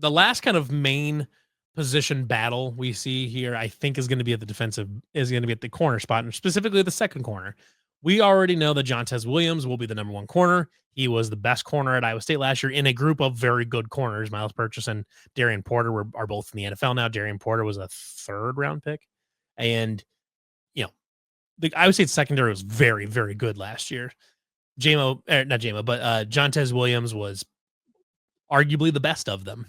the last kind of main position battle we see here, I think, is going to be at the defensive, is going to be at the corner spot, and specifically the second corner. We already know that Jontez Williams will be the number one corner. He was the best corner at Iowa State last year in a group of very good corners. Miles Purchase and Darian Porter are both in the NFL now. Darian Porter was a third round pick. And, you know, the Iowa State secondary was very, very good last year. Not JMO, but Jontez Williams was arguably the best of them.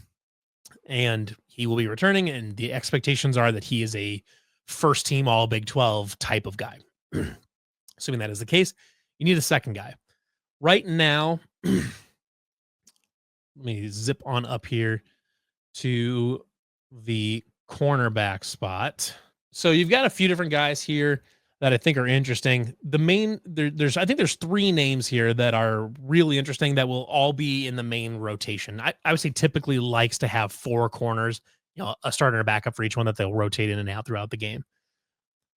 And he will be returning, and the expectations are that he is a first team all Big 12 type of guy. Assuming that is the case, you need a second guy. Right now, let me zip on up here to the cornerback spot. So you've got a few different guys here that I think are interesting. The main I think there's three names here that are really interesting that will all be in the main rotation. I would say typically likes to have four corners, a starter and a backup for each one that they'll rotate in and out throughout the game.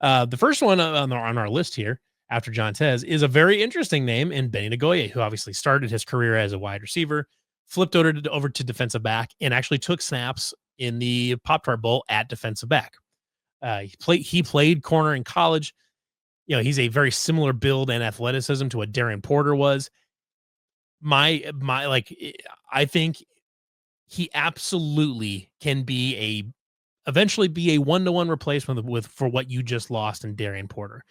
The first one on our list here after Jontez is a very interesting name in Benny Nagoye, who obviously started his career as a wide receiver, flipped over to defensive back, and actually took snaps in the Pop-Tart Bowl at defensive back. He played corner in college. He's a very similar build and athleticism to what Darian Porter was. I think he absolutely can eventually be a one-to-one replacement for what you just lost in Darian Porter.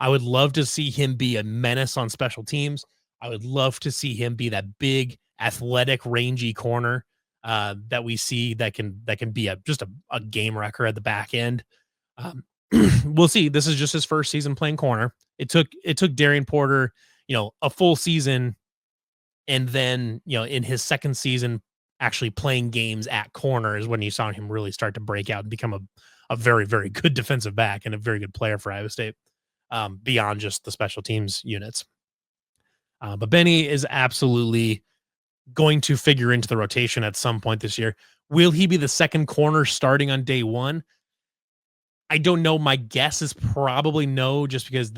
I would love to see him be a menace on special teams. I would love to see him be that big, athletic, rangy corner that we see that can be just a game wrecker at the back end. We'll see. This is just his first season playing corner. It took Darian Porter, a full season, and then in his second season actually playing games at corner is when you saw him really start to break out and become a very, very good defensive back and a very good player for Iowa State, beyond just the special teams units. But Benny is absolutely going to figure into the rotation at some point this year. Will he be the second corner starting on day one? I don't know. My guess is probably no, just because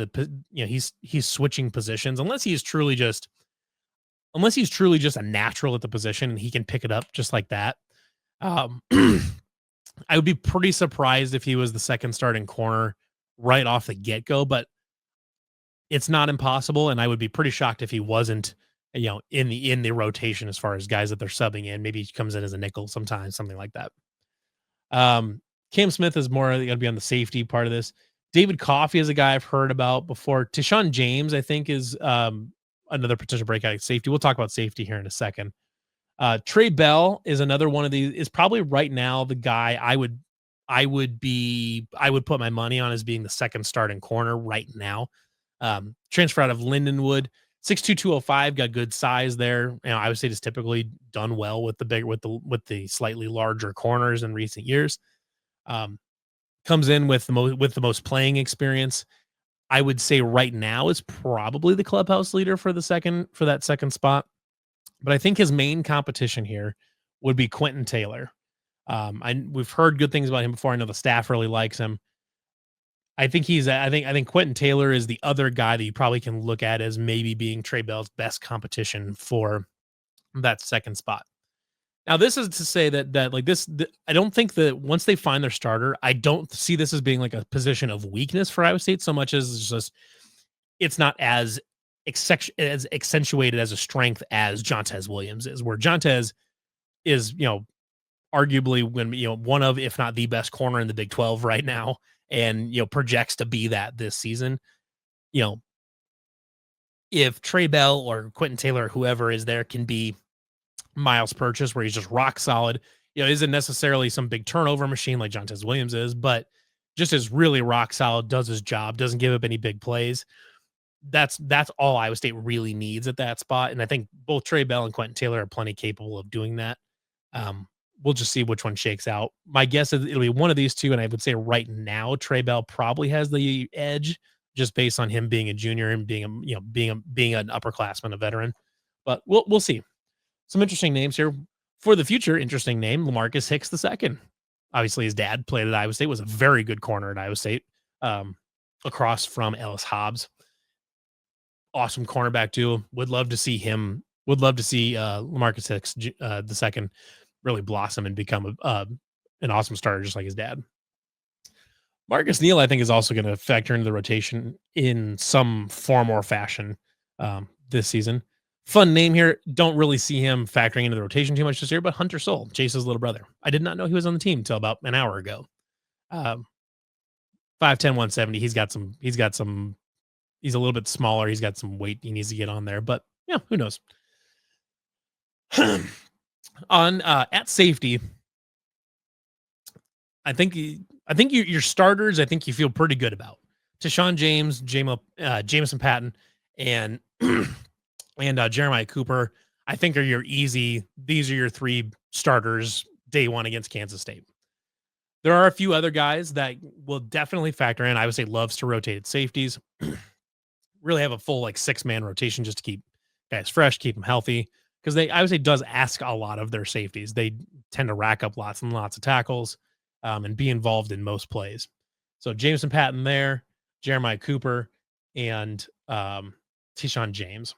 he's switching positions unless he's truly just a natural at the position and he can pick it up just like that. I would be pretty surprised if he was the second starting corner right off the get-go, but it's not impossible. And I would be pretty shocked if he wasn't, in the rotation as far as guys that they're subbing in. Maybe he comes in as a nickel sometimes, something like that. Cam Smith is more going to be on the safety part of this. David Coffey is a guy I've heard about before. Tishawn James, I think, is another potential breakout at safety. We'll talk about safety here in a second. Trey Bell is another one of these, is probably right now the guy I would put my money on as being the second starting corner right now. Transfer out of Lindenwood, 6'2", 205, got good size there. Iowa State has typically done well with the slightly larger corners in recent years. Comes in with the most playing experience. I would say right now is probably the clubhouse leader for that second spot. But I think his main competition here would be Quentin Taylor. We've heard good things about him before. I know the staff really likes him. I think Quentin Taylor is the other guy that you probably can look at as maybe being Trey Bell's best competition for that second spot. Now, this is to say that I don't think that once they find their starter, I don't see this as being like a position of weakness for Iowa State so much as it's not as accentuated as a strength as Jontez Williams is, where Jontez is, arguably one of, if not the best corner in the Big 12 right now, and projects to be that this season. If Trey Bell or Quentin Taylor, whoever is there, can be Miles Purchase, where he's just rock solid, isn't necessarily some big turnover machine like Jontez Williams is, but just is really rock solid, does his job, doesn't give up any big plays. That's all Iowa State really needs at that spot. And I think both Trey Bell and Quentin Taylor are plenty capable of doing that. We'll just see which one shakes out. My guess is it'll be one of these two. And I would say right now, Trey Bell probably has the edge just based on him being a junior and being an upperclassman, a veteran, but we'll see. Some interesting names here for the future. Interesting name, Lamarcus Hicks II. Obviously, his dad played at Iowa State, was a very good corner at Iowa State, across from Ellis Hobbs. Awesome cornerback too. Would love to see Lamarcus Hicks II really blossom and become an awesome starter just like his dad. Marcus Neal, I think, is also going to factor into the rotation in some form or fashion this season. Fun name here. Don't really see him factoring into the rotation too much this year, but Hunter Soul, Chase's little brother. I did not know he was on the team until about an hour ago. Um, 5'10", 170. He's a little bit smaller. He's got some weight he needs to get on there, but yeah, who knows? On at safety, your starters. I think you feel pretty good about Tashawn James, Jameson Patton, and Jeremiah Cooper. I think are your easy. These are your three starters day one against Kansas State. There are a few other guys that will definitely factor in. I would say loves to rotate at safeties. Really have a full like 6-man rotation just to keep guys fresh, keep them healthy. Because I would say does ask a lot of their safeties. They tend to rack up lots and lots of tackles and be involved in most plays. So Jameson Patton there, Jeremiah Cooper, and Tashawn James.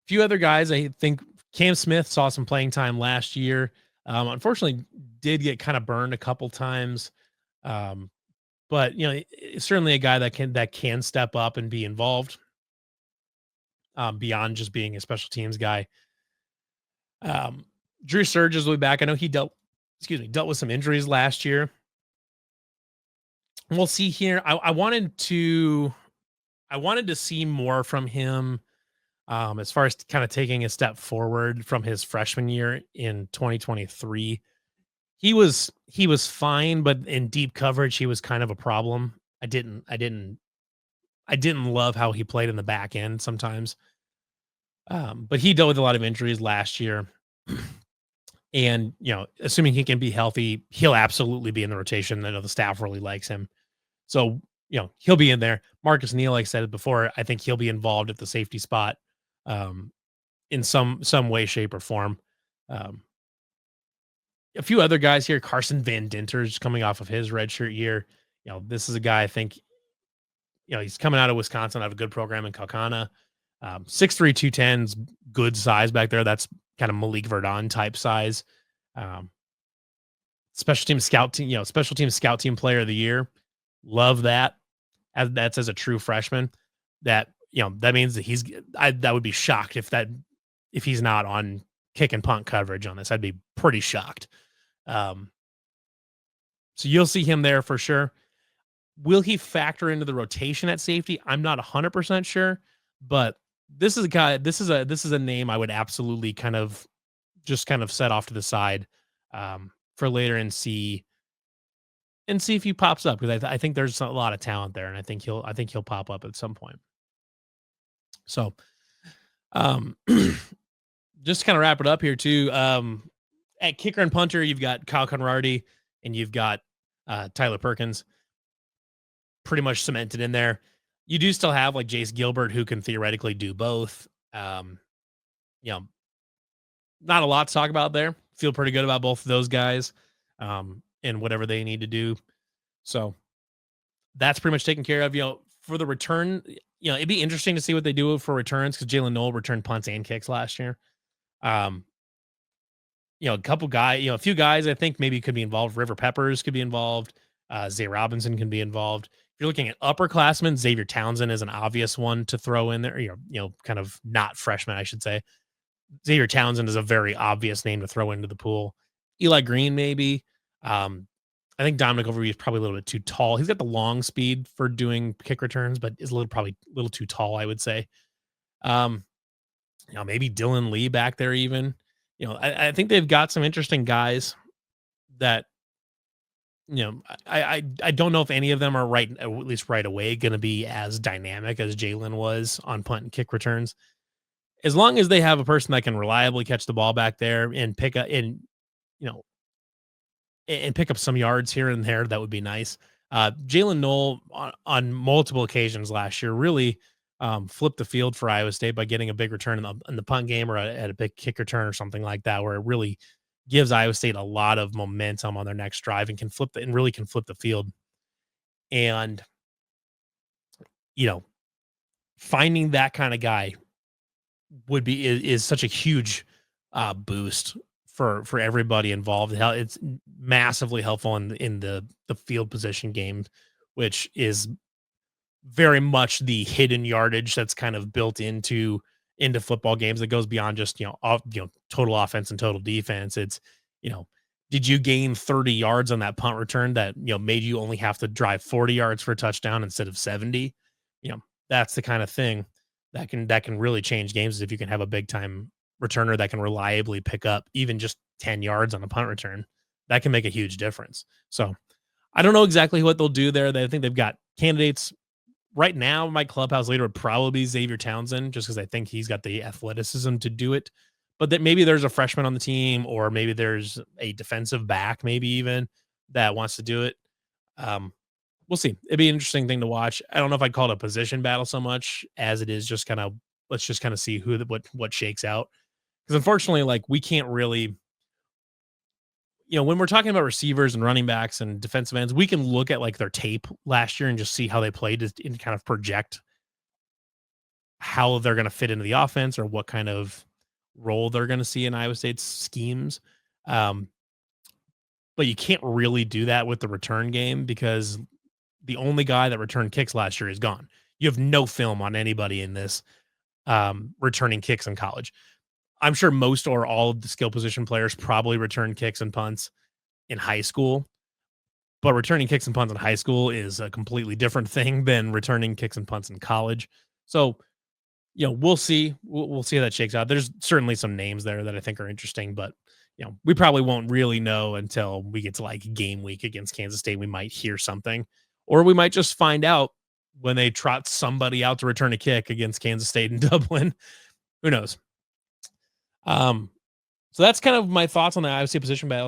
Few other guys. I think Cam Smith saw some playing time last year. Unfortunately, did get kind of burned a couple times. But certainly a guy that can step up and be involved beyond just being a special teams guy. Drew Sturges will be back. I know he dealt with some injuries last year. We'll see here. I wanted to see more from him as far as kind of taking a step forward from his freshman year in 2023. He was fine, but in deep coverage, he was kind of a problem. I didn't love how he played in the back end sometimes. But he dealt with a lot of injuries last year. And, assuming he can be healthy, he'll absolutely be in the rotation. I know the staff really likes him. So, he'll be in there. Marcus Neal, like I said before, I think he'll be involved at the safety spot in some way, shape, or form. A few other guys here. Carson Van Dinter's coming off of his redshirt year. This is a guy I think, he's coming out of Wisconsin, out of a good program in Kalkana. 6'3", 210's good size back there. That's kind of Malik Verdon type size. Special team scout team player of the year. Love that. That's as a true freshman. That means that that would be shocked if he's not on kick and punt coverage on this. I'd be pretty shocked. So you'll see him there for sure. Will he factor into the rotation at safety? I'm not 100% sure, but this is a name I would absolutely kind of set off to the side for later and see if he pops up, because I think there's a lot of talent there, and I think he'll pop up at some point. So, just to kind of wrap it up here too. At kicker and punter, you've got Kyle Conrarty and you've got Tyler Perkins pretty much cemented in there. You do still have like Jace Gilbert, who can theoretically do both. Not a lot to talk about there. Feel pretty good about both of those guys and whatever they need to do. So that's pretty much taken care of. For the return, it'd be interesting to see what they do for returns, because Jalen Noel returned punts and kicks last year. A few guys I think maybe could be involved. River Peppers could be involved. Zay Robinson can be involved. If you're looking at upperclassmen, Xavier Townsend is an obvious one to throw in there. Kind of not freshman, I should say. Xavier Townsend is a very obvious name to throw into the pool. Eli Green, maybe. I think Dominic Overby is probably a little bit too tall. He's got the long speed for doing kick returns, but is probably a little too tall, I would say. Maybe Dylan Lee back there even. I think they've got some interesting guys that, I don't know if any of them are at least right away going to be as dynamic as Jalen was on punt and kick returns. As long as they have a person that can reliably catch the ball back there and pick up some yards here and there, that would be nice. Jalen Noel on multiple occasions last year really flipped the field for Iowa State by getting a big return in the punt game, or at a big kick return or something like that, where it really gives Iowa State a lot of momentum on their next drive and can flip the field. And, finding that kind of guy is such a huge boost for everybody involved. It's massively helpful in the field position game, which is very much the hidden yardage that's kind of built into football games that goes beyond just total offense and total defense. It's you know did you gain 30 yards on that punt return that made you only have to drive 40 yards for a touchdown instead of 70? you know that's the kind of thing that can really change games if you can have a big time returner that can reliably pick up even just 10 yards on a punt return. That can make a huge difference. So I don't know exactly what they'll do there. I think they've got candidates right now. My clubhouse leader would probably be Xavier Townsend, just because I think he's got the athleticism to do it. But that maybe there's a freshman on the team, or maybe there's a defensive back, maybe even that wants to do it. Um, we'll see. It'd be an interesting thing to watch. I don't know if I'd call it a position battle so much as it is just kind of let's just kind of see what shakes out. Because unfortunately, like we can't really when we're talking about receivers and running backs and defensive ends, we can look at like their tape last year and just see how they played and kind of project how they're going to fit into the offense or what kind of role they're going to see in Iowa State's schemes. Um, but you can't really do that with the return game because the only guy that returned kicks last year is gone. You have no film on anybody in this returning kicks in college. I'm sure most or all of the skill position players probably return kicks and punts in high school, but returning kicks and punts in high school is a completely different thing than returning kicks and punts in college. So, we'll see. We'll see how that shakes out. There's certainly some names there that I think are interesting, but we probably won't really know until we get to like game week against Kansas State. We might hear something, or we might just find out when they trot somebody out to return a kick against Kansas State in Dublin. Who knows? So that's kind of my thoughts on the Iowa State position battles.